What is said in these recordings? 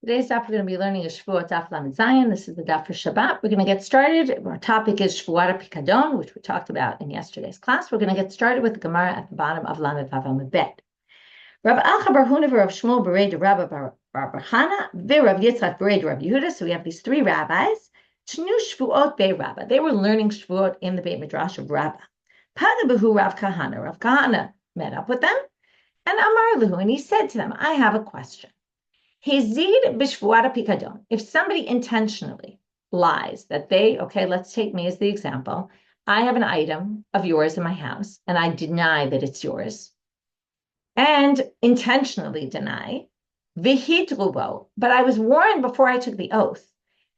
Today's daf, we're going to be learning a Shevuot daf Lamed Zayin. This is the daf for Shabbat. We're going to get started. Our topic is Shevuot Pikadon, which we talked about in yesterday's class. We're going to get started with the Gemara at the bottom of Lamed Vav Amud Bet. Rav Kahana Rav Shmuel Berei de Rav Kahana, Rav Yitzchak Berei de Rav Yehuda. So we have these three rabbis. Tnu Shevuot Bei Raba. They were learning Shevuot in the Beit Midrash of Raba. Padabahu Rav Kahana. Rav Kahana met up with them, and Amar Lahu, and he said to them, "I have a question. Hezid b'shvuat pikadon. If somebody intentionally lies that let's take me as the example. I have an item of yours in my house, and I deny that it's yours, and intentionally deny, v'hitrubo, but I was warned before I took the oath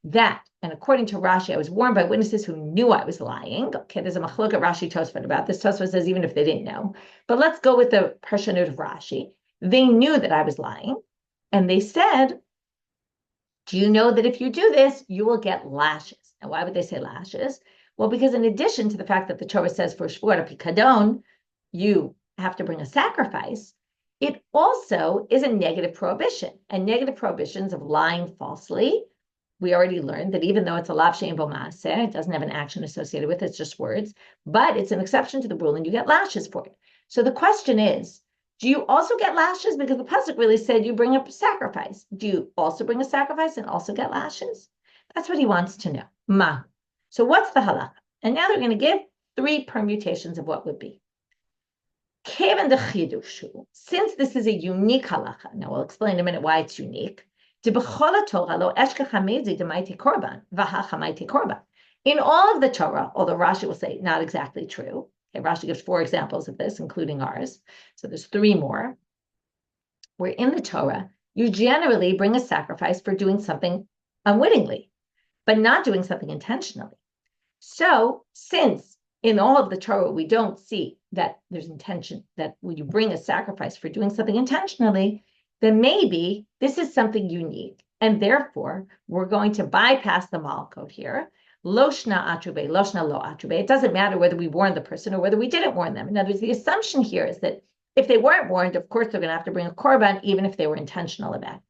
that, and according to Rashi, I was warned by witnesses who knew I was lying. Okay, there's a machlok at Rashi Tosfot about this. Tosfot says even if they didn't know, but let's go with the parshanut of Rashi. They knew that I was lying. And they said, do you know that if you do this, you will get lashes? And why would they say lashes? Well, because in addition to the fact that the Torah says for Shevuot Pikadon, you have to bring a sacrifice, it also is a negative prohibition. And negative prohibitions of lying falsely, we already learned that even though it's a lav she'ein bo ma'aseh, it doesn't have an action associated with it, it's just words, but it's an exception to the rule and you get lashes for it. So the question is, do you also get lashes? Because the pasuk really said you bring up a sacrifice. Do you also bring a sacrifice and also get lashes? That's what he wants to know. Ma. So what's the halacha? And now they're going to give three permutations of what would be. Kevan de chidushu. Since this is a unique halacha, now we'll explain in a minute why it's unique. In all of the Torah, although Rashi will say not exactly true. Okay, Rashi gives 4 examples of this, including ours. So there's 3 more. Where in the Torah, you generally bring a sacrifice for doing something unwittingly, but not doing something intentionally. So since in all of the Torah, we don't see that there's intention, that when you bring a sacrifice for doing something intentionally, then maybe this is something unique. And therefore, we're going to bypass the mal code here. Loshna atrube, loshna lo atrube. It doesn't matter whether we warned the person or whether we didn't warn them. In other words, the assumption here is that if they weren't warned, of course, they're going to have to bring a korban, even if they were intentional about it.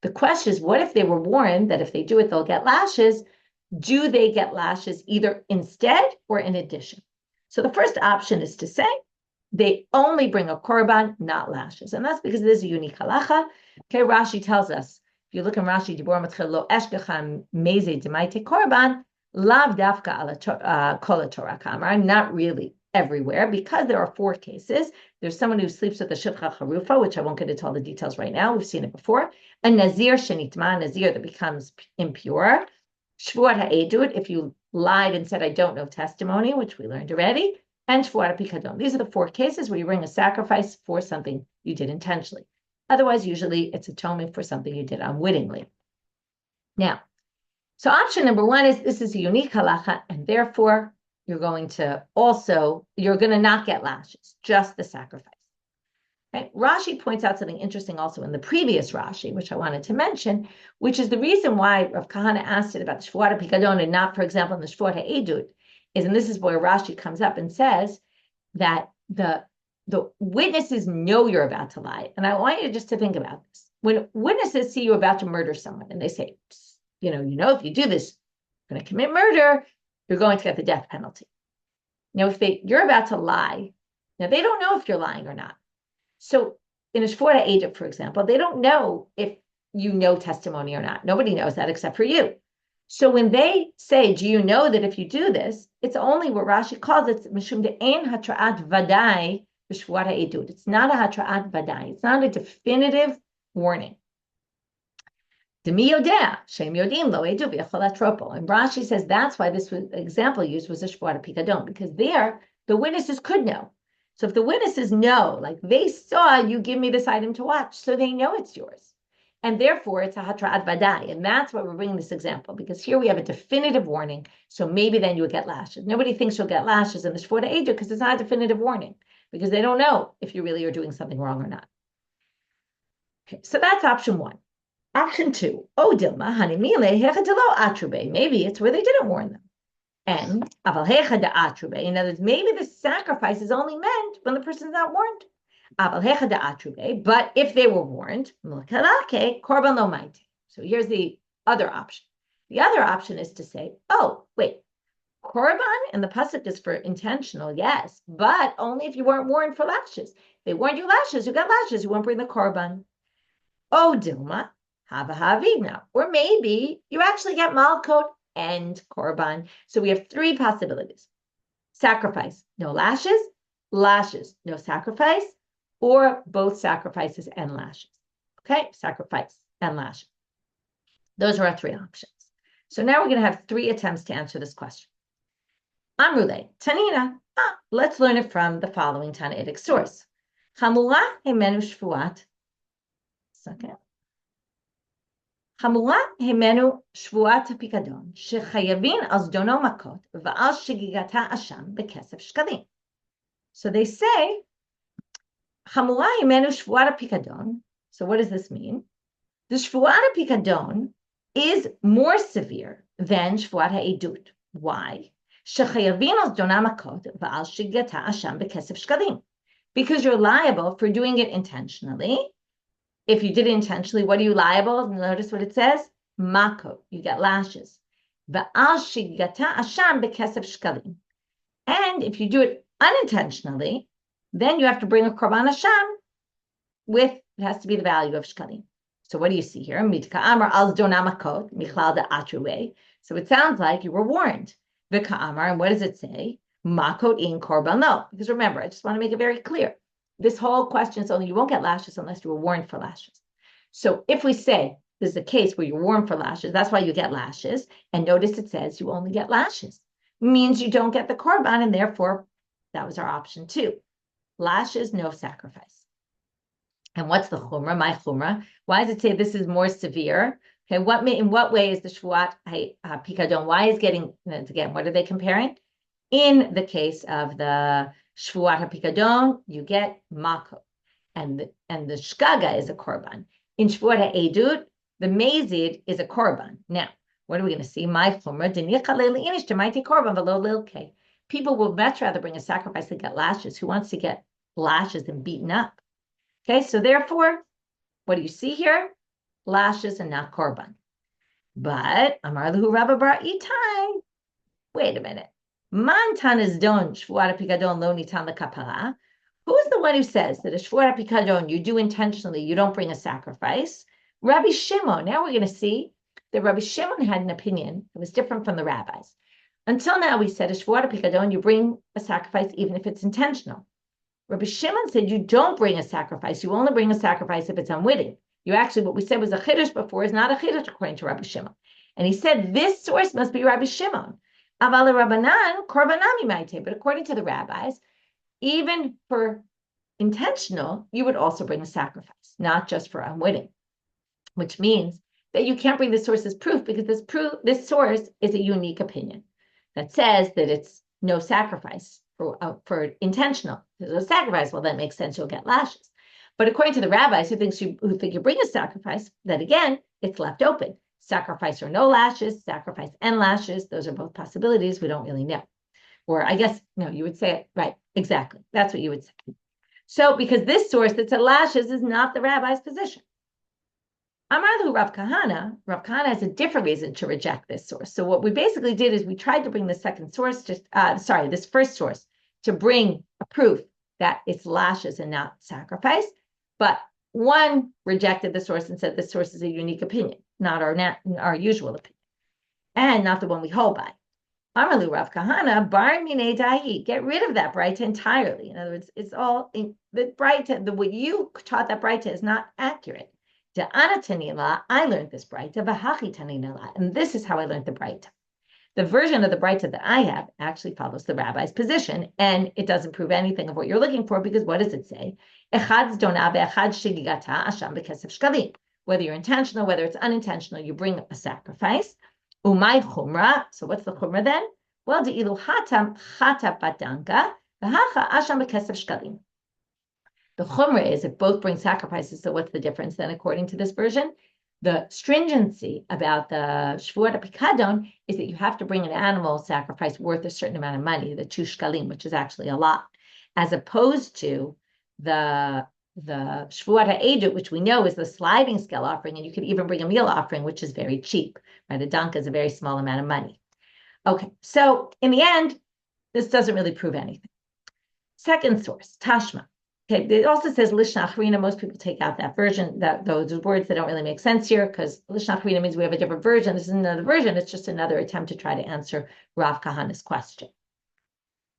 The question is, what if they were warned that if they do it, they'll get lashes? Do they get lashes either instead or in addition? So the first option is to say they only bring a korban, not lashes. And that's because this is a unique halacha. Okay, Rashi tells us, if you look in Rashi, Dibor Matchil lo eshkechan meze demaite korban, lav dafka ala kol Torah kamar, not really everywhere, because there are 4 cases. There's someone who sleeps with a shivcha charufa, which I won't get into all the details right now. We've seen it before. A nazir shenitma, nazir that becomes impure. Shevuot ha'edut, if you lied and said, I don't know testimony, which we learned already. And Shevuot pikadon. These are the 4 cases where you bring a sacrifice for something you did intentionally. Otherwise, usually it's atonement for something you did unwittingly. Now, so option number 1 is this is a unique halacha, and therefore you're going to not get lashes, just the sacrifice. Okay? Rashi points out something interesting also in the previous Rashi, which I wanted to mention, which is the reason why Rav Kahana asked it about the Shevuot Pikadon and not, for example, in the Shevuot Ha'edut, and this is where Rashi comes up and says that the witnesses know you're about to lie. And I want you just to think about this. When witnesses see you about to murder someone and they say, if you do this, you're going to commit murder, you're going to get the death penalty. Now, if you're about to lie, now they don't know if you're lying or not. So in a Shevuot Ha'edut, for example, they don't know if you know testimony or not. Nobody knows that except for you. So when they say, do you know that if you do this, it's only what Rashi calls it, mishum de'en hatra'at vadai b'Shevuot Ha'edut. It's not a hatra'at vadai. It's not a definitive warning. Demi yodea, shem yodim lo edu v'yachol atropo. And Rashi says that's why this example used was a Shevuot Pikadon, because there the witnesses could know. So if the witnesses know, like they saw you give me this item to watch, so they know it's yours. And therefore, it's a hatra'at vadai. And that's why we're bringing this example, because here we have a definitive warning. So maybe then you'll get lashes. Nobody thinks you'll get lashes in the Shevuot Ha'edut because it's not a definitive warning, because they don't know if you really are doing something wrong or not. Okay, so that's option 1. Option 2, Dilma, Hanimile, Hechadelo Atrube. Maybe it's where they didn't warn them. And Aval Hechad Atrube. In other words, maybe the sacrifice is only meant when the person's not warned. But if they were warned, korban lo maite. So here's the other option. The other option is to say, oh, wait, korban and the pasuk is for intentional, yes, but only if you weren't warned for lashes. If they warned you lashes, you got lashes, you won't bring the korban. Oh, Dilma, hava havivna. Or maybe you actually get malkot and korban. So we have three possibilities. Sacrifice, no lashes, lashes, no sacrifice, or both sacrifices and lashes. Okay, sacrifice and lashes. Those are our three options. So now we're going to have three attempts to answer this question. Amrule, Tanina, let's learn it from the following Tanaitic source. Chamura hemenu shvuat. Second. Chamura hemenu shvuat הפיקדון, שחייבים על זדונו מכות, ועל שגיגתה אשם בכסף שקלים. So they say, Chamura hemenu shvuat הפיקדון. So what does this mean? The shvuat הפיקדון is more severe than shvuat ha'edut. Why? שחייבים על זדונה מכות, ועל שגיגתה אשם בכסף שקלים. Because you're liable for doing it intentionally. If you did it intentionally, what are you liable? Notice what it says. Makot, you get lashes. Va'al shigata asham bekesef shkalim. And if you do it unintentionally, then you have to bring a korban asham with, it has to be the value of shkalim. So what do you see here? Mitka amar al zdona makot, michlal de atruwe. So it sounds like you were warned. V'ka amar, and what does it say? Makot in korban lo. Because remember, I just want to make it very clear. This whole question is only you won't get lashes unless you were warned for lashes. So if we say this is a case where you're warned for lashes, that's why you get lashes. And notice it says you only get lashes. Means you don't get the korban, and therefore that was our option 2. Lashes, no sacrifice. And what's the chumrah? My chumrah. Why does it say this is more severe? Okay, in what way is the shvuat pikadon? Why is getting, again, what are they comparing? In the case of the Shvuat HaPikadon, you get makot, and the shkaga is a korban. In Shvuat HaEdut, the mazid is a korban. Now, what are we going to see? My chumrah korban v'lo lilke. People will much rather bring a sacrifice than get lashes. Who wants to get lashes and beaten up? Okay, so therefore, what do you see here? Lashes and not korban. But Amar lahu Raba bar Itai. Wait a minute. Man is don shvuat pikadon lo nitan lekapara. Who's the one who says that a shvuat pikadon you do intentionally, you don't bring a sacrifice? Rabbi Shimon. Now we're going to see that Rabbi Shimon had an opinion that was different from the rabbis. Until now, we said a shvuat pikadon you bring a sacrifice even if it's intentional. Rabbi Shimon said you don't bring a sacrifice. You only bring a sacrifice if it's unwitting. You actually, what we said was a chiddush before is not a chiddush according to Rabbi Shimon. And he said this source must be Rabbi Shimon. Aval Rabbanan, korbanami maite. But according to the rabbis, even for intentional, you would also bring a sacrifice, not just for unwitting, which means that you can't bring this source as proof because this source is a unique opinion that says that it's no sacrifice for intentional. There's no sacrifice. Well, that makes sense. You'll get lashes. But according to the rabbis who think you bring a sacrifice, that again, it's left open. Sacrifice or no lashes, sacrifice and lashes, those are both possibilities. We don't really know. Or I guess, no, you would say it, right, exactly. That's what you would say. So because this source that said lashes is not the rabbi's position. Amarlu Rav Kahana has a different reason to reject this source. So what we basically did is we tried to bring the this first source to bring a proof that it's lashes and not sacrifice. But one rejected the source and said the source is a unique opinion, not our usual opinion, and not the one we hold by. Amarlu Rav Kahana, bar minei dahi, get rid of that braita entirely. In other words, it's all in the braita. The way you taught that braita is not accurate. De'ana tanila, I learned this braita, v'hachi tanila, and this is how I learned the braita. The version of the braita that I have actually follows the rabbi's position, and it doesn't prove anything of what you're looking for, because what does it say? Echad zdona ve'echad shigigata asham bekesef shkalim. Whether you're intentional, whether it's unintentional, you bring a sacrifice. Umay chumra. So what's the chumra then? Well, de'ilu hatam chata batanka v'hacha asham bekesef shkalim. The chumra is if both bring sacrifices. So what's the difference then according to this version? The stringency about the Shvuot HaPikadon is that you have to bring an animal sacrifice worth a certain amount of money, the 2 shkalim, which is actually a lot, as opposed to the the Shevuot HaEdut, which we know is the sliding scale offering, and you could even bring a meal offering, which is very cheap, right? A danka is a very small amount of money. Okay, so in the end, this doesn't really prove anything. Second source, Tashma. Okay, it also says Lishna Acharina. Most people take out that version, those words that don't really make sense here, because Lishna Acharina means we have a different version. This is another version. It's just another attempt to try to answer Rav Kahana's question.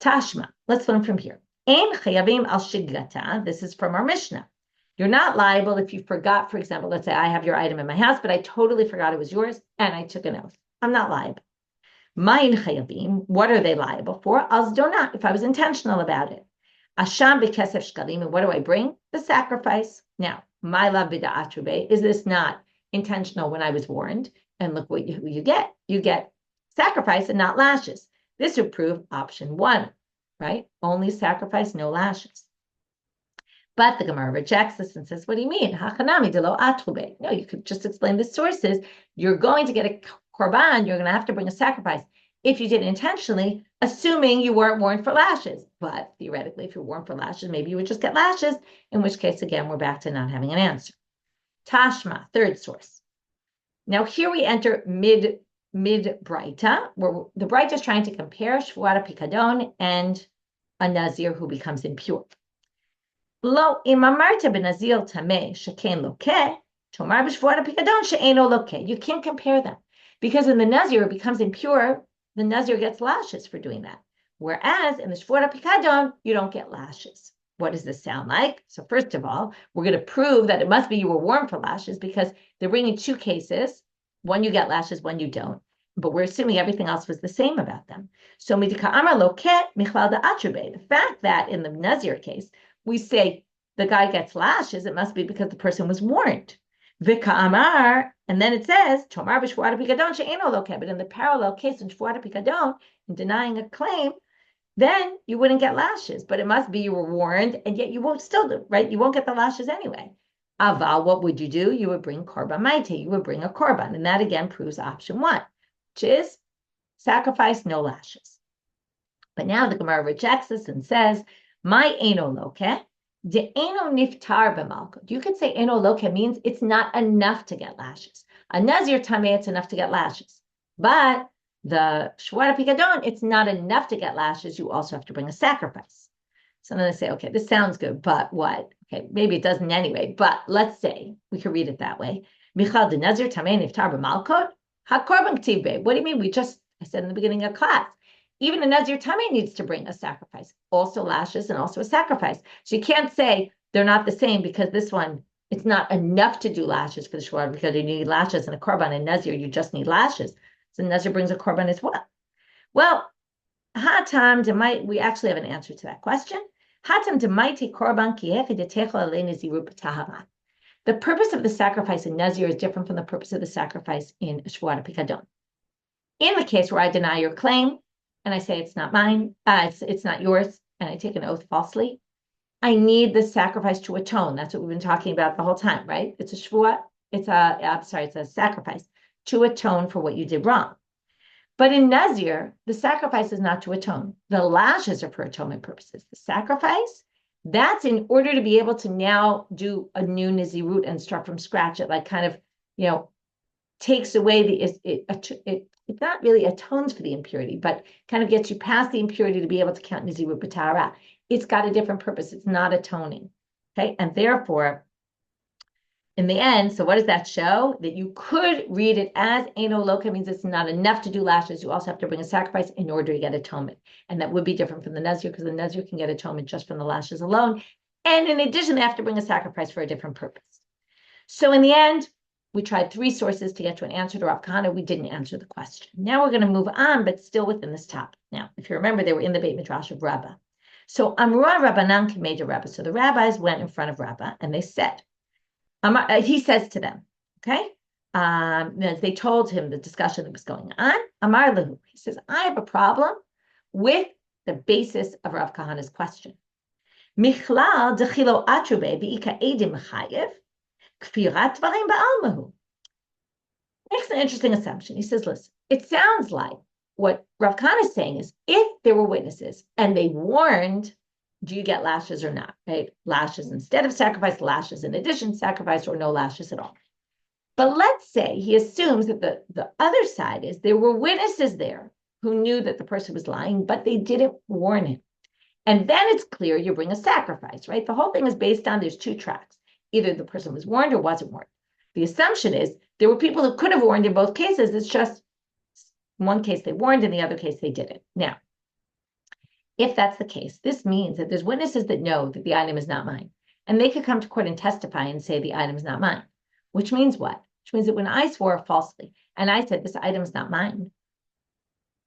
Tashma, let's learn from here. Ein chayavim al shigata. This is from our Mishnah. You're not liable if you forgot, for example, let's say I have your item in my house, but I totally forgot it was yours, and I took an oath. I'm not liable. Ma'in chayavim, what are they liable for? Azdona, if I was intentional about it. Asham b'kesef shkalim, and what do I bring? The sacrifice. Now, my love b'da'atrube, is this not intentional when I was warned? And look what you get. You get sacrifice and not lashes. This would prove option 1, right? Only sacrifice, no lashes. But the Gemara rejects this and says, what do you mean? Hachanami delo atrube. No, you could just explain the sources. You're going to get a korban, you're going to have to bring a sacrifice if you did it intentionally, assuming you weren't warned for lashes. But theoretically, if you're warned for lashes, maybe you would just get lashes, in which case, again, we're back to not having an answer. Tashma, third source. Now here we enter mid-Braita, where the Braita is trying to compare Shevuot Pikadon and a Nazir who becomes impure. Lo imamarta benazil tameh sheken lokeh, tomar b'Shevuot Pikadon she'eno lokeh. You can't compare them, because in the Nazir it becomes impure. The Nazir gets lashes for doing that. Whereas in the Shevuot Pikadon, you don't get lashes. What does this sound like? So first of all, we're going to prove that it must be you were warned for lashes, because they're bringing 2 cases. One you get lashes, one you don't. But we're assuming everything else was the same about them. So midika amar loket michlal da'atrube. The fact that in the Nazir case, we say the guy gets lashes, it must be because the person was warned. Vika amar, and then it says, tomar b'Shevuot Pikadon she'eno loket. But in the parallel case in Shevuot Pikadon, in denying a claim, then you wouldn't get lashes. But it must be you were warned, and yet you won't still do, right? You won't get the lashes anyway. Aval, what would you do? You would bring korban maite. You would bring a korban. And that again proves option 1, which is sacrifice, no lashes. But now the Gemara rejects this and says, my eno loke, de eno niftar b'malkut. You could say eno loke means it's not enough to get lashes. A Nazir tameh, it's enough to get lashes. But the Shevuot Pikadon, it's not enough to get lashes. You also have to bring a sacrifice. So then they say, okay, this sounds good, but what? Okay, maybe it doesn't anyway, but let's say we could read it that way. Michal de Nazir tameh niftar b'malkut. HaKorban k'tiv. What do you mean? I said in the beginning of class, even a Nazir tameh needs to bring a sacrifice, also lashes and also a sacrifice. So you can't say they're not the same, because this one, it's not enough to do lashes for the Shevuot, because you need lashes, and a korban and Nazir, you just need lashes. So Nazir brings a korban as well. Well, we actually have an answer to that question. The purpose of the sacrifice in Nazir is different from the purpose of the sacrifice in Shevuot Pikadon. In the case where I deny your claim and I say it's not mine, it's not yours, and I take an oath falsely, I need the sacrifice to atone. That's what we've been talking about the whole time, right? It's a Shevuot. It's a sacrifice to atone for what you did wrong. But in Nazir, the sacrifice is not to atone. The lashes are for atonement purposes. The sacrifice, that's in order to be able to now do a new Nazirut and start from scratch. It like kind of, takes away it not really atones for the impurity, but kind of gets you past the impurity to be able to count Nazirut B'Tahara. It's got a different purpose. It's not atoning. Okay, and therefore, in the end, so what does that show? That you could read it as Eno Loka means it's not enough to do lashes. You also have to bring a sacrifice in order to get atonement. And that would be different from the Nazir, because the Nazir can get atonement just from the lashes alone. And in addition, they have to bring a sacrifice for a different purpose. So in the end, we tried 3 sources to get to an answer to Rav Kahana. We didn't answer the question. Now we're going to move on, but still within this topic. Now, if you remember, they were in the Beit Midrash of Raba. So Amrua Rabbanan Kamei de Raba. So the rabbis went in front of Raba and they said, he says to them, okay, as they told him the discussion that was going on, Amar Lahu, he says, I have a problem with the basis of Rav Kahana's question. Michlal dechilo atrube bi'ika edim chayev kfirat dvarim ba'almahu. Makes an interesting assumption. He says, listen, it sounds like what Rav Kahana is saying is, if there were witnesses and they warned do you get lashes or not, right? Lashes instead of sacrifice, lashes in addition to sacrifice, or no lashes at all. But let's say he assumes that the other side is there were witnesses there who knew that the person was lying, but they didn't warn him. And then it's clear you bring a sacrifice, right? The whole thing is based on there's two tracks. Either the person was warned or wasn't warned. The assumption is there were people who could have warned in both cases. It's just in one case they warned, in the other case they didn't. Now, if that's the case, this means that there's witnesses that know that the item is not mine, and they could come to court and testify and say the item is not mine, which means what? Which means that when I swore falsely and I said this item is not mine,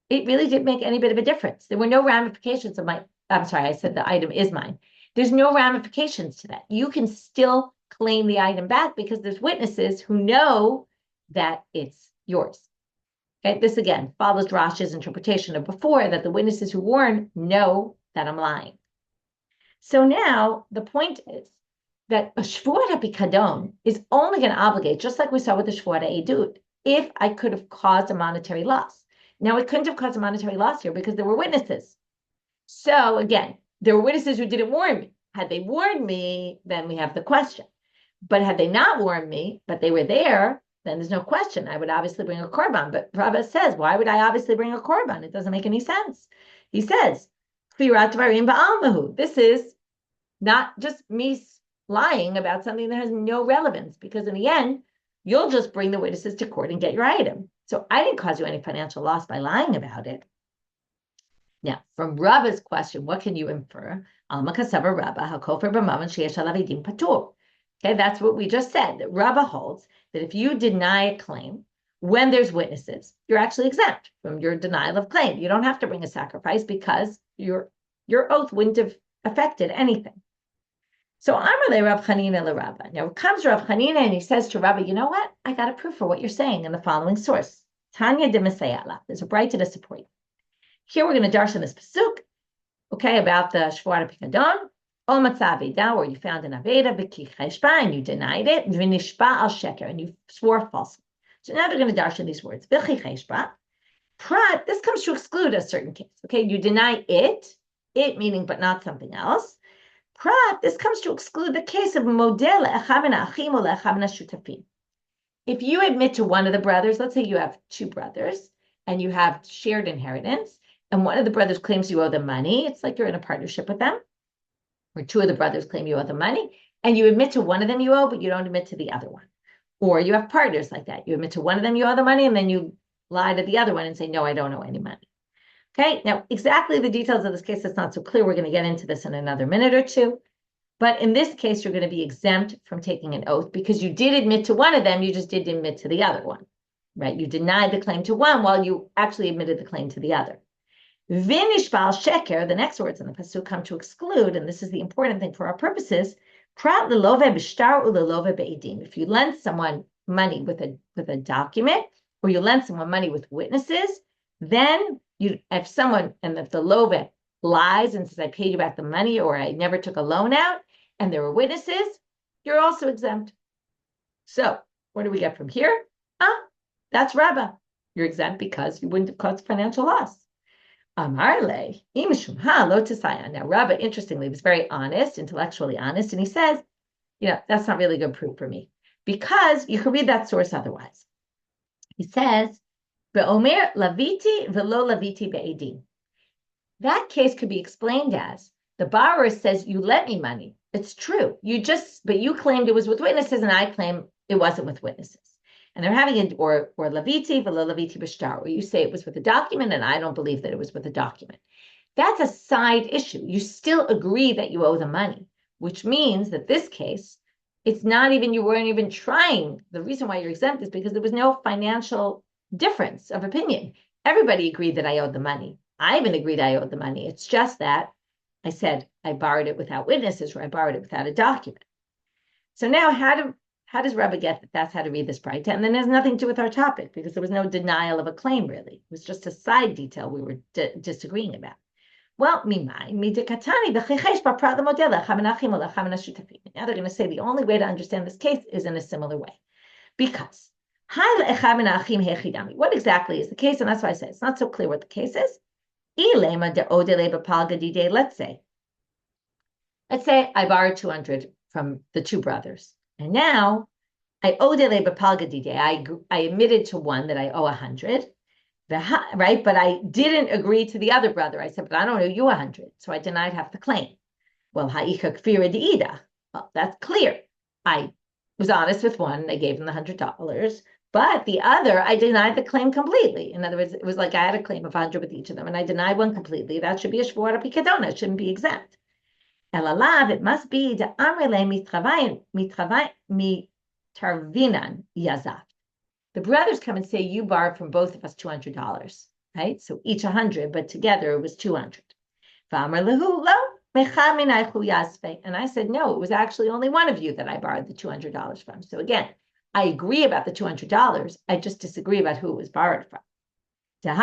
it really didn't make any bit of a difference. There were no ramifications of I said the item is mine. There's no ramifications to that. You can still claim the item back because there's witnesses who know that it's yours. Okay, this again follows Rashi's interpretation of before, that the witnesses who warn know that I'm lying. So now the point is that a Shevuot HaPikadon is only going to obligate, just like we saw with the Shevuot HaEdut, if I could have caused a monetary loss. Now, it couldn't have caused a monetary loss here because there were witnesses. So again, there were witnesses who didn't warn me. Had they warned me, then we have the question. But had they not warned me, but they were there, then there's no question. I would obviously bring a korban. But Raba says, why would I obviously bring a korban? It doesn't make any sense. He says, this is not just me lying about something that has no relevance, because in the end, you'll just bring the witnesses to court and get your item. So I didn't cause you any financial loss by lying about it. Now, from Raba's question, what can you infer? Okay, that's what we just said. That Raba holds that if you deny a claim when there's witnesses, you're actually exempt from your denial of claim. You don't have to bring a sacrifice because your oath wouldn't have affected anything. So Amarle Rav Kahana le Raba. Now comes Rav Kahana and he says to Raba, you know what? I got a proof for what you're saying in the following source. Tanya de Mesayala. There's a bright to support. Here we're going to darshan this pasuk, okay, about the Shevuot HaPikadon. O matzah aveda, where you found an aveda, b'ki cheshba, and you denied it, v'nishba al sheker, and you swore falsely. So now they're going to darshan these words. B'ki cheshba, prat, this comes to exclude a certain case. Okay, you deny it meaning but not something else. Prat, this comes to exclude the case of model le'echav min ha'achim or le'echav min ha'shutafim. If you admit to one of the brothers, let's say you have two brothers, and you have shared inheritance, and one of the brothers claims you owe them money, it's like you're in a partnership with them, or two of the brothers claim you owe them money, and you admit to one of them you owe, but you don't admit to the other one. Or you have partners like that. You admit to one of them you owe the money, and then you lie to the other one and say, no, I don't owe any money. Okay, now exactly the details of this case, that's not so clear. We're going to get into this in another minute or two. But in this case, you're going to be exempt from taking an oath because you did admit to one of them, you just didn't admit to the other one, right? You denied the claim to one while you actually admitted the claim to the other. V'nishbal sheker, the next words in the pasuk come to exclude, and this is the important thing for our purposes. Prat lelove b'shtar u'lelove be'edim. If you lend someone money with a document, or you lend someone money with witnesses, then if the love lies and says I paid you back the money or I never took a loan out, and there were witnesses, you're also exempt. So what do we get from here? That's Raba. You're exempt because you wouldn't have caused financial loss. Amarle, imishum ha lo tesaya. Now, Raba, interestingly, was very honest, intellectually honest, and he says, that's not really good proof for me because you could read that source otherwise. He says, be'omer laviti velo laviti be'edim. That case could be explained as the borrower says, you lent me money. It's true. But you claimed it was with witnesses, and I claim it wasn't with witnesses. And they're having it, or laviti velo laviti b'shtar, where you say it was with a document, and I don't believe that it was with a document. That's a side issue. You still agree that you owe the money, which means that this case, it's not even, you weren't even trying. The reason why you're exempt is because there was no financial difference of opinion. Everybody agreed that I owed the money. I even agreed I owed the money. It's just that I said I borrowed it without witnesses, or I borrowed it without a document. So now how does Raba get that that's how to read this Braita? And then there's nothing to do with our topic because there was no denial of a claim, really. It was just a side detail we were disagreeing about. Well, now they're going to say the only way to understand this case is in a similar way. Because what exactly is the case? And that's why I say it's not so clear what the case is. Let's say Let's say I borrowed 200 from the two brothers, and now I owed it I admitted to one that I owe 100, right? But I didn't agree to the other brother. I said, but I don't owe you 100, so I denied half the claim. Well, well, that's clear. I was honest with one. I gave him the $100, but the other, I denied the claim completely. In other words, it was like I had a claim of 100 with each of them, and I denied one completely. That should be a Shevuot Pikadon. It shouldn't be exempt. Elalav, it must be the Amrele mitarvinan yazaf. The brothers come and say, you borrowed from both of us $200, right? So each 100, but together it was 200. And I said, no, it was actually only one of you that I borrowed the $200 from. So again, I agree about the $200. I just disagree about who it was borrowed from. And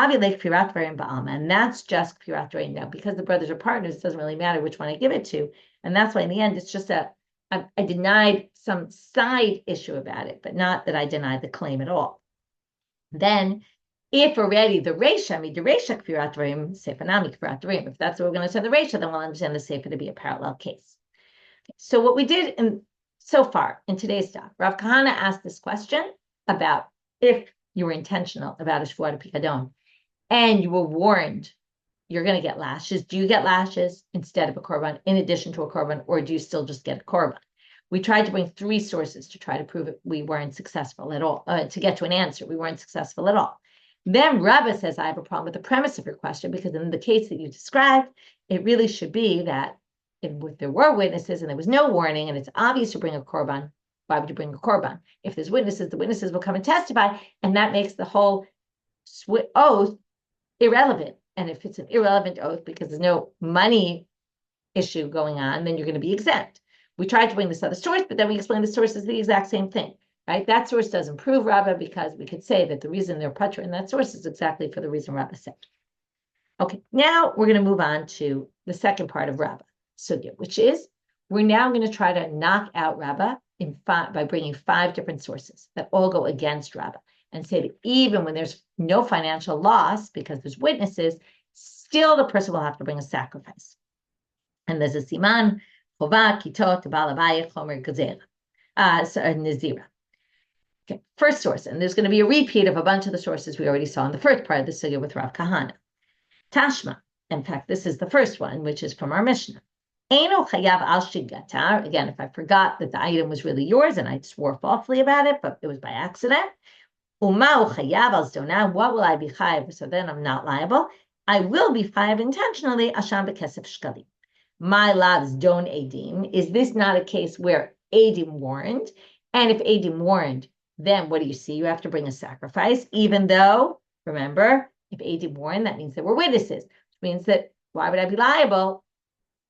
that's just Pirat Dvarim. Now, because the brothers are partners, it doesn't really matter which one I give it to. And that's why in the end, it's just I denied some side issue about it, but not that I denied the claim at all. Then, if already the Reisha, Pirat Dvarim, Sefanami Pirat Dvarim, if that's what we're going to say the Reisha, then we'll understand the Sefer to be a parallel case. Okay, so what we did so far in today's talk, Rav Kahana asked this question about if you were intentional about a Shevuot Pikadon and you were warned you're going to get lashes. Do you get lashes instead of a korban, in addition to a korban, or do you still just get a korban? We tried to bring 3 sources to try to prove it. We weren't successful at all. To get to an answer, we weren't successful at all. Then Raba says, I have a problem with the premise of your question, because in the case that you described, it really should be that if there were witnesses and there was no warning and it's obvious to bring a korban, why would you bring a korban? If there's witnesses, the witnesses will come and testify, and that makes the whole oath irrelevant. And if it's an irrelevant oath because there's no money issue going on, then you're going to be exempt. We tried to bring this other source, but then we explained the source is the exact same thing, right? That source doesn't prove Raba, because we could say that the reason they're patra in that source is exactly for the reason Raba said. Okay, now we're going to move on to the second part of Raba Sugya, which is we're now going to try to knock out Raba by bringing 5 different sources that all go against Raba, and say that even when there's no financial loss because there's witnesses, still the person will have to bring a sacrifice. And there's a siman, chova, kitot, balabaya, chomer, gezerah, nizira. Okay, first source, and there's going to be a repeat of a bunch of the sources we already saw in the first part of the sugya with Rav Kahana. Tashma, in fact, this is the first one, which is from our Mishnah. Eino chayav al shigatar. Again, if I forgot that the item was really yours and I swore falsely about it, but it was by accident. Umau chayav al zdona. What will I be chayav? So then I'm not liable. I will be chayav intentionally. Asham bekesef shkali. My lavs don edim. Is this not a case where edim warned? And if edim warned, then what do you see? You have to bring a sacrifice, even though, remember, if edim warned, that means there were witnesses, which means that why would I be liable?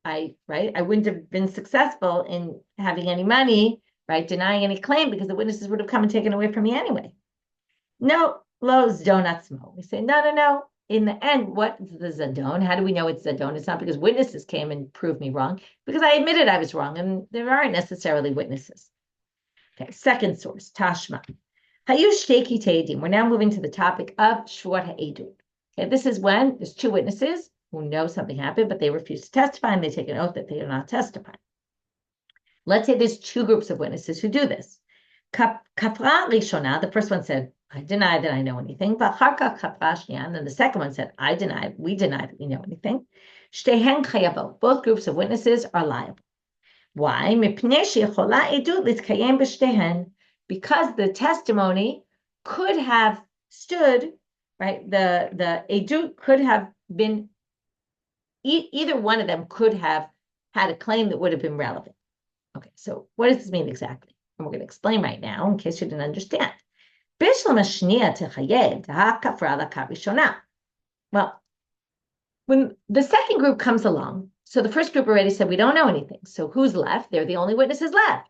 I wouldn't have been successful in having any money, right? Denying any claim, because the witnesses would have come and taken away from me anyway. No, lo zonatzmo. We say, no. In the end, what is the zadon? How do we know it's zadon? It's not because witnesses came and proved me wrong, because I admitted I was wrong, and there aren't necessarily witnesses. Okay, second source, Tashma. Hayush shteki te'edim. We're now moving to the topic of Shevuot ha'edut. Okay, this is when there's 2 witnesses who know something happened, but they refuse to testify, and they take an oath that they are not testifying. Let's say there's 2 groups of witnesses who do this. Kapra rishona, the first one said, I deny that I know anything. V'acharka kapra shniya, and then the second one said, we deny that we know anything. Shtehen chayavot, both groups of witnesses are liable. Why? Because the testimony could have stood, right? The edut could have been, either one of them could have had a claim that would have been relevant. Okay, so what does this mean exactly? And we're going to explain right now in case you didn't understand. Well, when the second group comes along, so the first group already said we don't know anything. So who's left? They're the only witnesses left.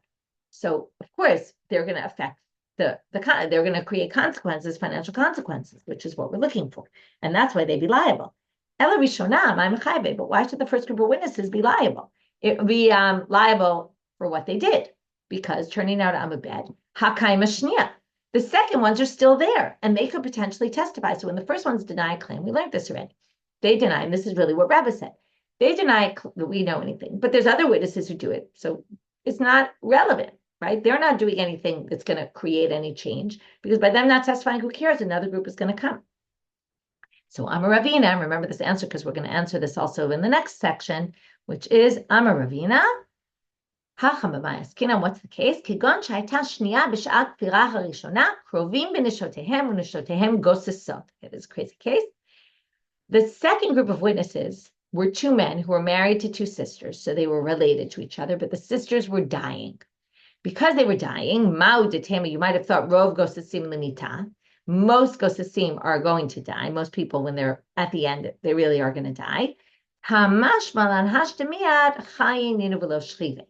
So of course they're going to affect they're going to create consequences, financial consequences, which is what we're looking for, and that's why they'd be liable. Ela rishonam, I'm chayve, but why should the first group of witnesses be liable? It would be liable for what they did, because turning out I'm a bed. Hakai mashnia. The second ones are still there, and they could potentially testify. So when the first ones deny a claim, we learned this already. They deny, and this is really what Raba said. They deny that we know anything, but there's other witnesses who do it. So it's not relevant, right? They're not doing anything that's going to create any change because by them not testifying, who cares? Another group is going to come. So Amar Ravina, remember this answer because we're going to answer this also in the next section, which is Amar Ravina. What's the case? כגון שהייתה שנייה בשעת פטירה הראשונה, קרובים בנשותיהם ונשותיהם גוססות. It is a crazy case. The second group of witnesses were two men who were married to two sisters, so they were related to each other, but the sisters were dying. Because they were dying, Ma'u detema, you might have thought Rov gossesim lemita. Most gossesim are going to die. Most people, when they're at the end, they really are going to die. Hamash malan hashtemiad chayin ninu v'lo shchive.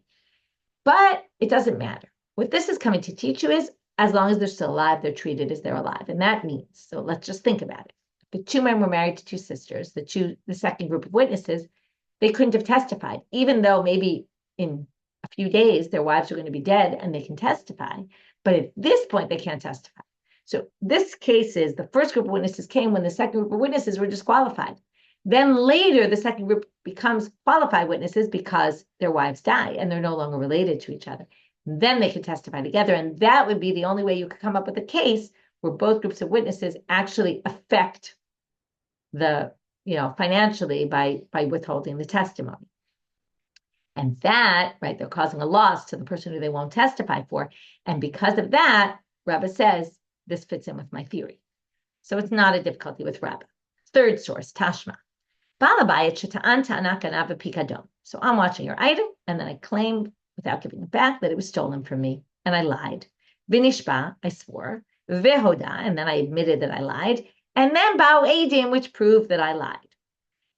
But it doesn't matter. What this is coming to teach you is, as long as they're still alive, they're treated as they're alive. And that means, so let's just think about it. The two men were married to two sisters, the second group of witnesses, they couldn't have testified, even though maybe in a few days their wives are going to be dead and they can testify. But at this point, they can't testify. So this case is the first group of witnesses came when the second group of witnesses were disqualified. Then later, the second group becomes qualified witnesses because their wives die and they're no longer related to each other. Then they can testify together. And that would be the only way you could come up with a case where both groups of witnesses actually affect the, financially by withholding the testimony. And that, right, they're causing a loss to the person who they won't testify for. And because of that, Raba says, this fits in with my theory. So it's not a difficulty with Raba. Third source, Tashma. So I'm watching your item, and then I claimed, without giving it back, that it was stolen from me, and I lied. Vinishba, I swore. Vehoda, and then I admitted that I lied. And then Ba'u Eidim, which proved that I lied.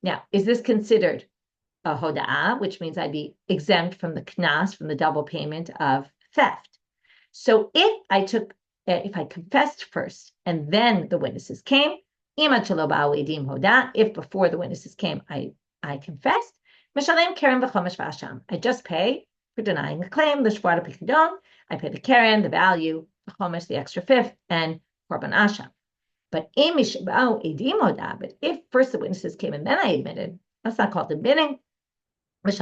Now, is this considered a hoda'ah, which means I'd be exempt from the knas, from the double payment of theft? So if I confessed first, and then the witnesses came, if before the witnesses came, I confessed, I just pay for denying the claim, the shvuat pikadon, I pay the keren, the value, the chomesh, the extra fifth, and korban asham. But if first the witnesses came and then I admitted, that's not called admitting. Now,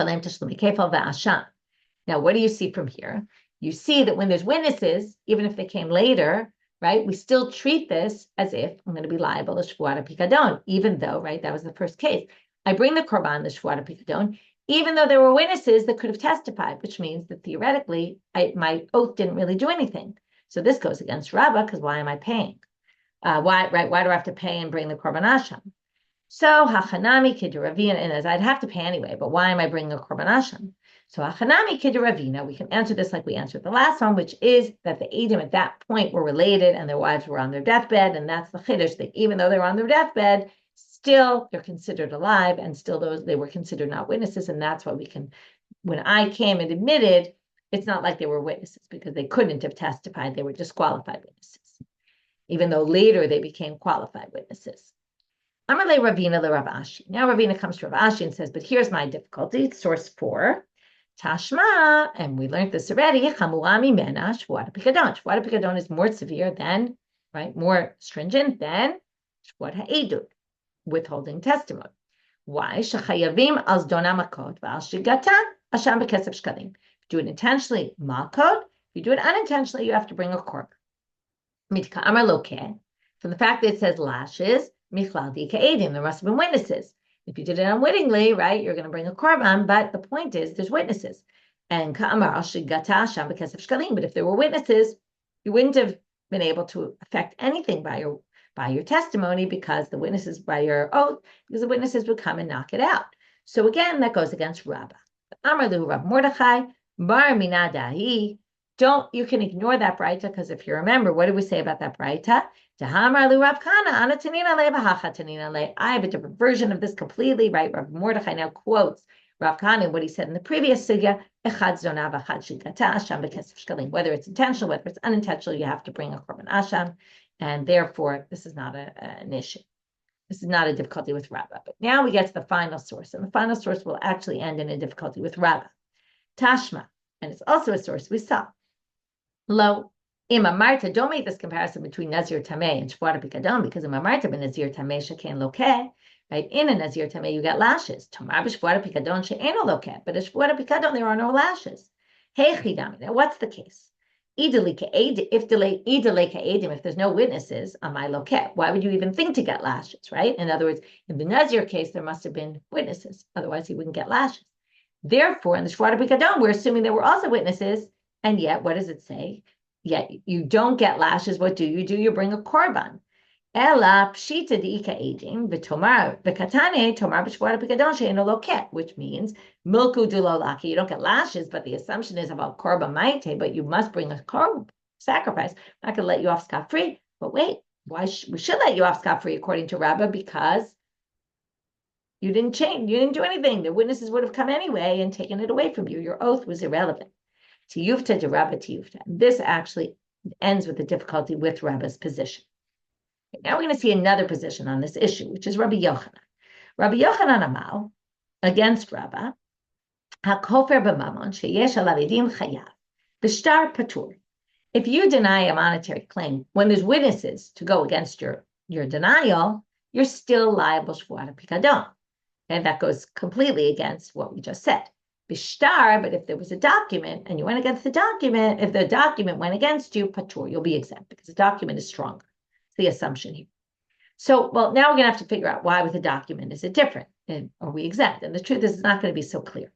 what do you see from here? You see that when there's witnesses, even if they came later, right, we still treat this as if I'm going to be liable to Shevuot Pikadon, even though, right, that was the first case. I bring the Korban, the Shevuot Pikadon, even though there were witnesses that could have testified, which means that theoretically, my oath didn't really do anything. So this goes against Raba, because why am I paying? Why do I have to pay and bring the Korban Asham? So, Hachanami Kiduravina, and as I'd have to pay anyway, but why am I bringing a Korban Asham? So Hachanami Kiduravina, we can answer this like we answered the last one, which is that the Eidim at that point were related and their wives were on their deathbed, and that's the Chiddush, that even though they were on their deathbed, still they're considered alive, and still they were considered not witnesses, and that's why we can, when I came and admitted, it's not like they were witnesses, because they couldn't have testified, they were disqualified witnesses, even though later they became qualified witnesses. Amalei Ravina le Rav Ashi. Now Ravina comes to Rav Ashi and says, but here's my difficulty, source 4. Tashma, and we learned this already, Chamura mimena Shevuot Pikadon. Shevuot Pikadon is more severe than, right, more stringent than Shevuot HaEdut, withholding testimony. Why? Shechayavim al zdona makot v'al shigata asham b'kesef shkalim. If you do it intentionally, makot. If you do it unintentionally, you have to bring a korban. Mitka amar lokeh. From the fact that it says lashes, michlal di ka'edim, there must have been witnesses. If you did it unwittingly, right, you're going to bring a korban, but the point is there's witnesses. And ka'amar al shigata sham b'kesef shkalim. But if there were witnesses, you wouldn't have been able to affect anything by your testimony, because the witnesses, by your oath, because the witnesses would come and knock it out. So again, that goes against Raba. Amar lu Rav Mordechai bar minadahi. You can ignore that braita, because if you remember, what did we say about that braita? I have a different version of this completely, right? Rav Mordechai now quotes Rav Kahana, what he said in the previous sugya, whether it's intentional, whether it's unintentional, you have to bring a korban asham, and therefore this is not an issue. This is not a difficulty with Raba. But now we get to the final source, and the final source will actually end in a difficulty with Raba. Tashma, and it's also a source we saw. Lo, Ima Marta, don't make this comparison between Nazir Tameh and Shevuot Pikadon, because Ima Marta ben Nazir Tameh Sheken Lokeh, right? In a Nazir Tameh, you get lashes. Tomar b'shvuat pikadon she'eno loket, but a shvuat pikadon, there are no lashes. Hey chidami. Now, what's the case? If there's no witnesses on my loket, why would you even think to get lashes, right? In other words, in the Nazir case, there must have been witnesses. Otherwise, he wouldn't get lashes. Therefore, in the Shvuat Pikadon, we're assuming there were also witnesses. And yet, what does it say? Yet you don't get lashes. What do? You bring a korban. Ela pshita diika edim v'tomar v'katane tomar b'shvuat pikadon she'eno loket, which means milku dulo laki. You don't get lashes, but the assumption is about korban maite, but you must bring a korban sacrifice. I'm not going to let you off scot-free. But wait, we should let you off scot-free according to Raba, because you didn't change. You didn't do anything. The witnesses would have come anyway and taken it away from you. Your oath was irrelevant. Tiyufta to Raba tiyufta. This actually ends with the difficulty with Raba's position. Now we're going to see another position on this issue, which is Rabbi Yochanan. Rabbi Yochanan Amal, against Raba, HaKofer b'mamon sheyesh alav edim chayav, b'shtar patur. If you deny a monetary claim when there's witnesses to go against your denial, you're still liable shvuat pikadon. And that goes completely against what we just said. Bishtar, but if there was a document and you went against the document, if the document went against you, patur, you'll be exempt because the document is stronger. The assumption here. So, well, now we're going to have to figure out why with a document is it different, and are we exempt? And the truth is, it's not going to be so clear.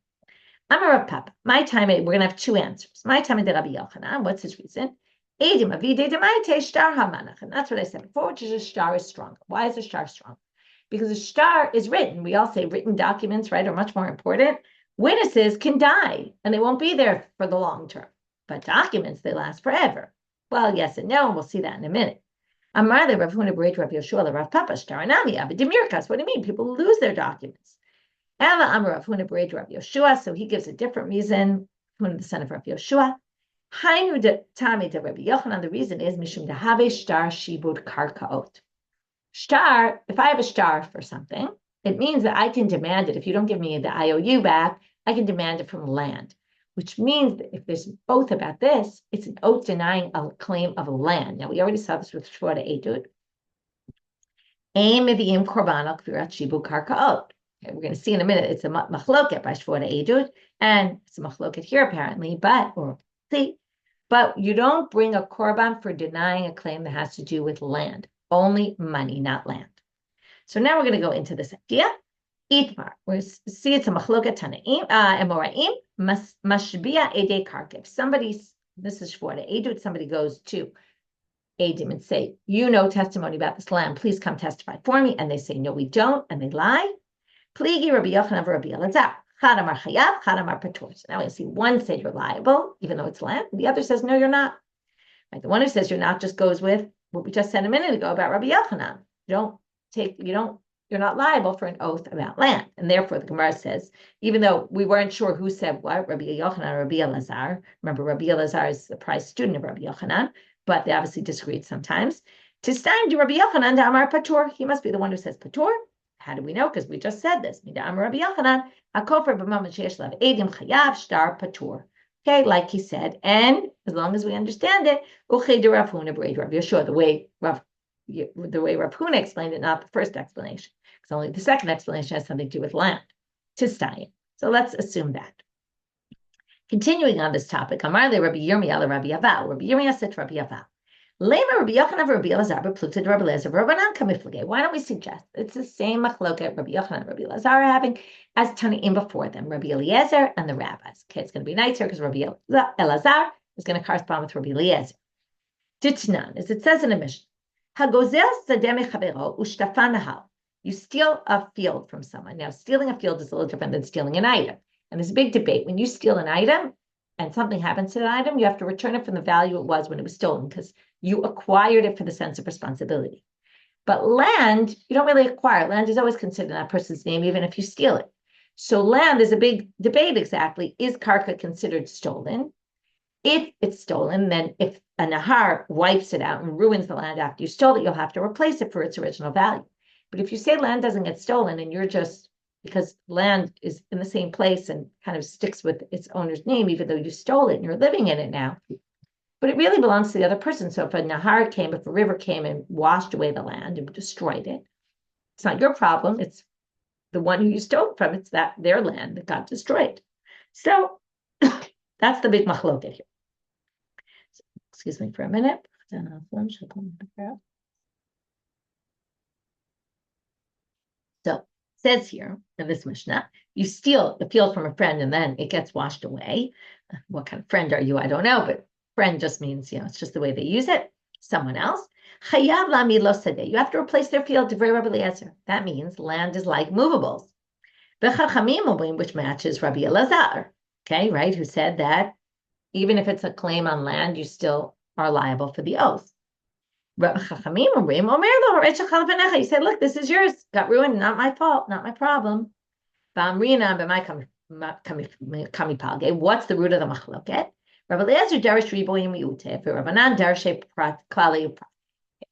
I'm a Rav Papa. My time, we're going to have two answers. My time is Rabbi Yochanan. What's his reason? And that's what I said before, which is a shtar is stronger. Why is a shtar strong? Because a shtar is written. We all say written documents, right, are much more important. Witnesses can die, and they won't be there for the long term. But documents, they last forever. Well, yes and no, and we'll see that in a minute. Amar the Rav Huna Bereit Rav Yoshua Rav Papa Shtaranami Abidimirkas. What do you mean? People lose their documents. Ela Amar Rav Huna Bereit Rav Yoshua. So he gives a different reason. Huna the son of Rav Yoshua. Hainu de Tami de Rabbi Yochanan. The reason is Mishum Dehave Shtar Shibud Karkaot. Shtar. If I have a shtar for something, it means that I can demand it. If you don't give me the IOU back, I can demand it from land. Which means that if there's oath about this, it's an oath denying a claim of land. Now, we already saw this with Shevuot Edut. Mevi'im korban kvirat shibu karkaot. We're going to see in a minute, it's a machloket by Shevuot Edut, and it's a machloket here apparently, but you don't bring a korban for denying a claim that has to do with land. Only money, not land. So now we're going to go into this idea. Itmar, we see it's a machloket tanaim and moraim mashbia ede karka. This is Shevuot Edut. Somebody goes to Edim and say, you know testimony about this land. Please come testify for me. And they say, no, we don't, and they lie. Pligi Rabbi Yochanan Rabbi Elazar. Chadamar chayav, chadamar patur. So now we see one say you're liable, even though it's land. The other says no, you're not. Right? The one who says you're not just goes with what we just said a minute ago about Rabbi Yochanan. You're not liable for an oath about land. And therefore, the Gemara says, even though we weren't sure who said what, Rabbi Yochanan or Rabbi Elazar, remember, Rabbi Elazar is the prized student of Rabbi Yochanan, but they obviously disagreed sometimes. Tistain to Rabbi Yochanan to Amar Patur. He must be the one who says Patur. How do we know? Because we just said this. Amar Rabbi Yochanan, HaKofer b'mamon sheyesh lav edim chayav shtar Patur. Okay, like he said, and as long as we understand it, Uchei de Rav Huna Bereit Rav Yoshua, the way Rav Huna explained it, not the first explanation. Because only the second explanation has something to do with land, Tistain. So let's assume that. Continuing on this topic, Amar le Rabbi Yirmiyah le Rabbi Aval. Rabbi Yirmiyah said to Rabbi Aval, Lema Rabbi Yochanan Rabbi Elazar b'pluta de Rabbi Elazar Rabbanan kamiflage. Why don't we suggest it's the same machloket Rabbi Yochanan and Rabbi Elazar are having as Tanaim before them, Rabbi Eliezer and the rabbis. Okay, it's going to be nicer because Rabbi Elazar is going to correspond with Rabbi Eliezer. Ditnan, as it says in the Mishnah, Hagozel sadeh mechavero u'shtafan nahal. You steal a field from someone. Now, stealing a field is a little different than stealing an item. And there's a big debate. When you steal an item and something happens to that item, you have to return it from the value it was when it was stolen because you acquired it for the sense of responsibility. But land, you don't really acquire. Land is always considered in that person's name, even if you steal it. So land is a big debate exactly. Is karka considered stolen? If it's stolen, then if a nahar wipes it out and ruins the land after you stole it, you'll have to replace it for its original value. But if you say land doesn't get stolen and you're just, because land is in the same place and kind of sticks with its owner's name, even though you stole it and you're living in it now, but it really belongs to the other person. So if a nahar came, if a river came and washed away the land and destroyed it, It's not your problem. It's the one who you stole from. It's their land that got destroyed. So that's the big machloket here. So, excuse me for a minute. So says here in this Mishnah, you steal the field from a friend and then it gets washed away. What kind of friend are you? I don't know, but friend just means, it's just the way they use it. Someone else. You have to replace their field. That means land is like movables. Which matches Rabbi Elazar, okay, right? Who said that even if it's a claim on land, you still are liable for the oath. You said, look, this is yours. Got ruined. Not my fault. Not my problem. What's the root of the machloket?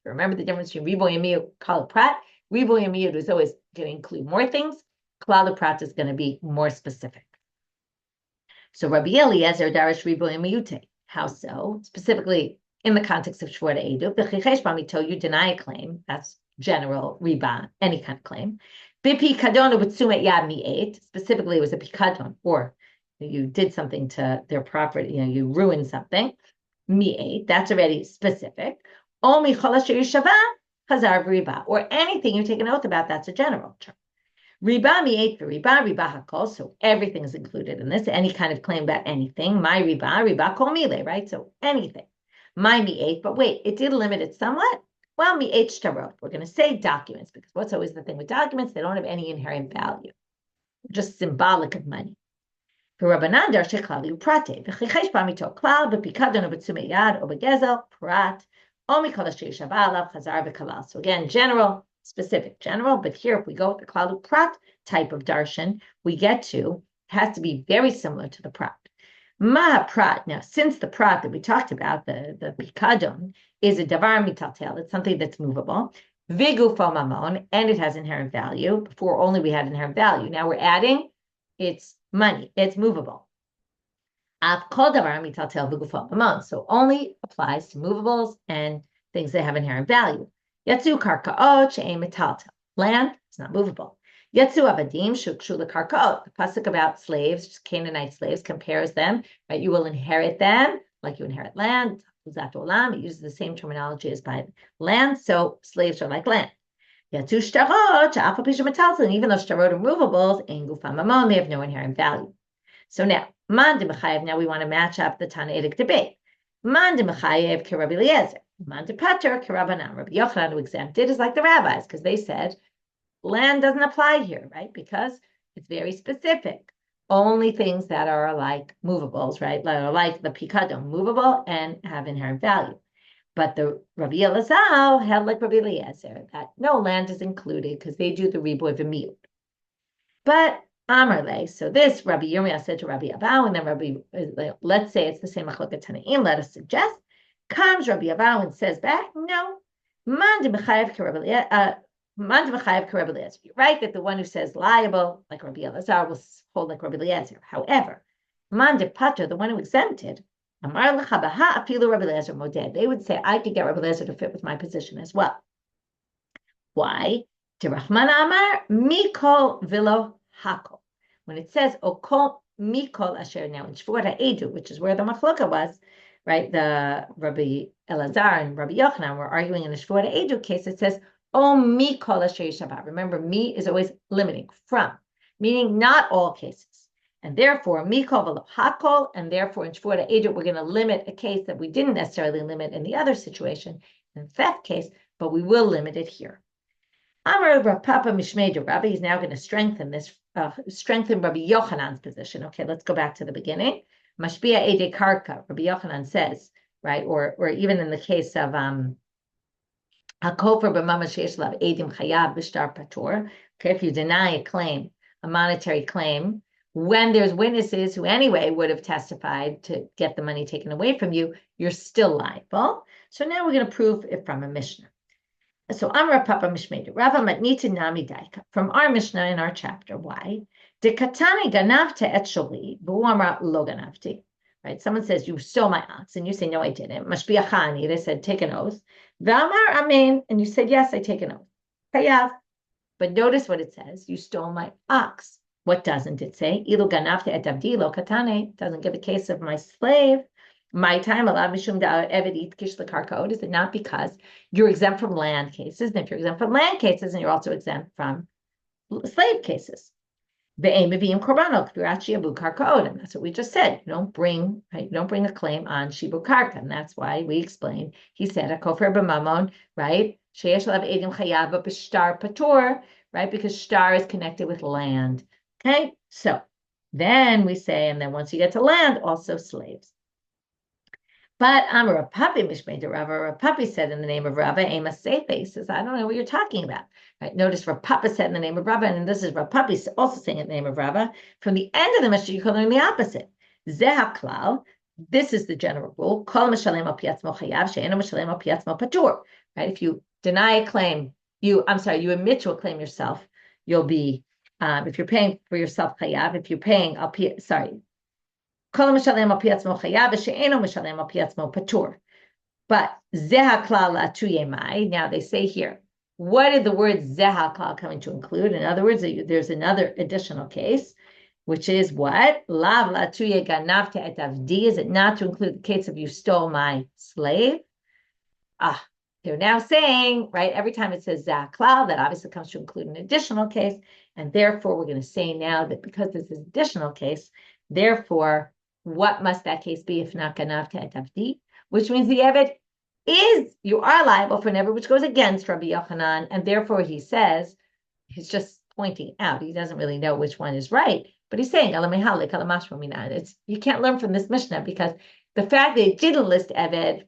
Remember the difference between riboy and miyut, kal prat. Riboy and miyut is always going to include more things. Klal prat is going to be more specific. So Rabbi Eliezer darish riboy and miyute. How so? Specifically in the context of Shevuot Edu, you deny a claim. That's general riba, any kind of claim. Specifically, it was a pikadon, or you did something to their property, you ruined something. That's already specific. Or anything you take an oath about, that's a general term. Riba mi'et riba hakol, so everything is included in this, any kind of claim about anything. My riba kol mile, right? So anything. My mi'et, but wait, it did limit it somewhat. Well, mi'et shtarot, we're going to say documents, because what's always the thing with documents? They don't have any inherent value. They're just symbolic of money. For Rabbanan darshe klali uprate, v'chichesh b'amito klal, b'pikadon o b'tzume yad, o b'gezel, prat, o mikol asher yishava alav, chazar v'kalal. So again, general, specific, general, but here if we go with the klal uprat type of darshan, we get to, it has to be very similar to the prat. Ma prat, now since the prat that we talked about, the pikadon, is a davar mitaltel, it's something that's movable, vigufo mamon, and it has inherent value. Before only we had inherent value. Now we're adding, it's money, it's movable. Av kol davar mitaltel vigufo mamon, so only applies to movables and things that have inherent value. Yatsu karkaot she'em mitaltel, land is not movable. Yatsu avadim shukshu lekarkaot. The pasuk about slaves, Canaanite slaves, compares them. Right, you will inherit them like you inherit land. It uses the same terminology as by land. So slaves are like land. Yatsu shtarot she'afa pisha metaltel. And even though shtarot are movables, ein gufam mamon, they have no inherent value. So now, man de mechayev. Now we want to match up the Tanaitic debate. Man de mechayev ke Rabbi Eliezer. Man de pater ke Rabbanan. Rabbi Yochanan, who exempted, is like the rabbis because they said land doesn't apply here, right? Because it's very specific. Only things that are like movables, right? Like the pikadon, movable and have inherent value. But the Rabbi Elazar held like Rabbi Eliezer that no, land is included because they do the riboy v'miyut. But Amarle, so this Rabbi Yomi said to Rabbi Abau, and then let's say it's the same machloket Tanaim. Let us suggest. Comes Rabbi Abau and says back, no, man de mechayev ke Rabbi Eliezer. You're right that the one who says liable, like Rabbi Elazar, will hold like Rabbi Eliezer. However, man de pater, the one who exempted, Amar lecha baha afilu Rabbi Eliezer moded. They would say, I could get Rabbi Eliezer to fit with my position as well. Why? To Rahman Amar, mikol vilo hakol. When it says, okol mikol asher, now in Shevuot Edu, which is where the machloka was, right? The Rabbi Elazar and Rabbi Yochanan were arguing in the Shevuot Edu case. It says, oh, mi kol asher yishava. Remember, mi is always limiting, from, meaning not all cases. And therefore, mi kol v'lo hakol, and therefore in Shevuot Edu, we're going to limit a case that we didn't necessarily limit in the other situation, in the theft case, but we will limit it here. Amar Rav Papa Mishmei Rabbi, he's now going to strengthen Rabbi Yochanan's position. Okay, let's go back to the beginning. Mashpia Ede Karka, Rabbi Yochanan says, right, or even in the case of Hakofer b'mama sheish lav edim chayav b'shtar patur. Okay, if you deny a claim, a monetary claim, when there's witnesses who anyway would have testified to get the money taken away from you, you're still liable. So now we're going to prove it from a Mishnah. So Amar Papa Mishmei Rava Matnita Nami Daika, from our Mishnah in our chapter. Why? De katani ganavte et sholi, b'hu amra lo ganavti. Right? Someone says, you stole my ox, and you say, no, I didn't. Mashpia chani, they said, take an oath. V'amar amen, and you said, yes, I take an oath. Chayav. But notice what it says. You stole my ox. What doesn't it say? Ilu ganavta et abdi lo katane. Doesn't give a case of my slave. My time alav mishum eved itkish lekarkaot. Is it not because you're exempt from land cases? And if you're exempt from land cases, and you're also exempt from slave cases. The aim of being korbanot shibu karkaot, and that's what we just said. You don't bring a claim on shibu karka, and that's why we explained. He said a kofer b'mamon, right? Sheyesh alav edim chayav b'shtar patur, right? Because shtar is connected with land. Okay, so then we say, and then once you get to land, also slaves. But Amar Papi Mishmei de Rava, Papi said in the name of Raba, Ema Seife. He says, I don't know what you're talking about. Right? Notice Rav Papa said in the name of Raba, and this is Rav Papi also saying in the name of Raba. From the end of the Mishnah, you can learn the opposite. Zeh klal. This is the general rule. Kol mishalem al piatzmo chayav, she'eno mishalem al piatzmo patur. Right? If you deny a claim, you admit to a claim yourself, you'll be, if you're paying for yourself chayav, if you're paying, but zeh klal la'atu yemai. Now they say here, what did the word zeh klal coming to include? In other words, there's another additional case, which is what? Lav la'atu ganavta et avdi. Is it not to include the case of you stole my slave? They're now saying, right, every time it says zeh klal, that obviously comes to include an additional case, and therefore we're going to say now that because this is an additional case, therefore, what must that case be if not ganavta et avdi? Which means the eved you are liable for an eved which goes against Rabbi Yochanan, and therefore he says, he's just pointing out, he doesn't really know which one is right, but he's saying, you can't learn from this Mishnah because the fact that it didn't list eved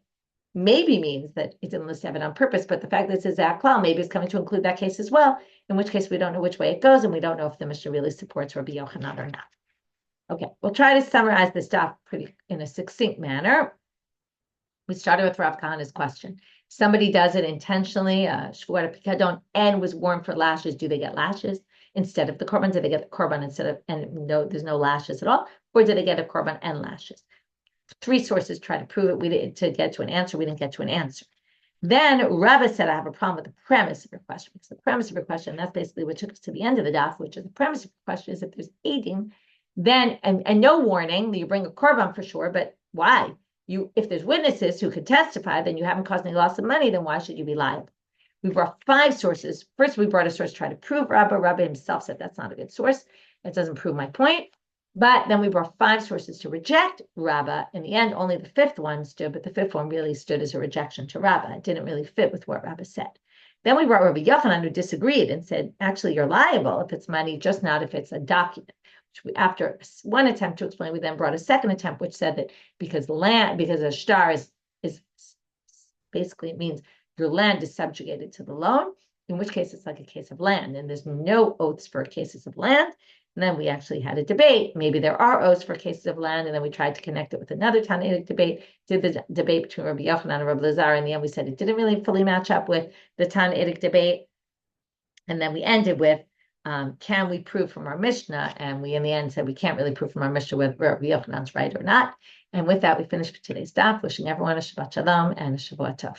maybe means that it didn't list eved on purpose, but the fact that it says zeh klal maybe is coming to include that case as well, in which case we don't know which way it goes, and we don't know if the Mishnah really supports Rabbi Yochanan or not. Okay, we'll try to summarize this stuff in a succinct manner. We started with Rav Kahana's question. Somebody does it intentionally, Shevuot Pikadon, and was warned for lashes. Do they get lashes instead of the korban? Do they get the korban instead of, and no, there's no lashes at all? Or did they get a korban and lashes? 3 sources try to prove it. We didn't to get to an answer. We didn't get to an answer. Then Raba said, I have a problem with the premise of your question. Because the premise of your question, that's basically what took us to the end of the daf, which is the premise of your question is if there's aiding, then and no warning, you bring a korban for sure, but why? If there's witnesses who could testify, then you haven't caused any loss of money, then why should you be liable? We brought 5 sources. First, we brought a source to try to prove Raba. Raba himself said that's not a good source. It doesn't prove my point. But then we brought 5 sources to reject Raba. In the end, only the 5th one stood, but the 5th one really stood as a rejection to Raba. It didn't really fit with what Raba said. Then we brought Rabbi Yochanan, who disagreed and said, actually, you're liable if it's money, just not if it's a document. After one attempt to explain, we then brought a second attempt, which said that because a shtar is basically, it means your land is subjugated to the loan, in which case it's like a case of land, and there's no oaths for cases of land. And then we actually had a debate. Maybe there are oaths for cases of land, and then we tried to connect it with another Tannaitic debate. Did the debate between Rabbi Yochanan and Rabbi Lazar. In the end, we said it didn't really fully match up with the Tannaitic debate. And then we ended with, can we prove from our Mishnah? And we, in the end, said we can't really prove from our Mishnah whether Rabbi Yochanan's right or not. And with that, we finished today's daf, wishing everyone a Shabbat Shalom and a Shavuot Tov.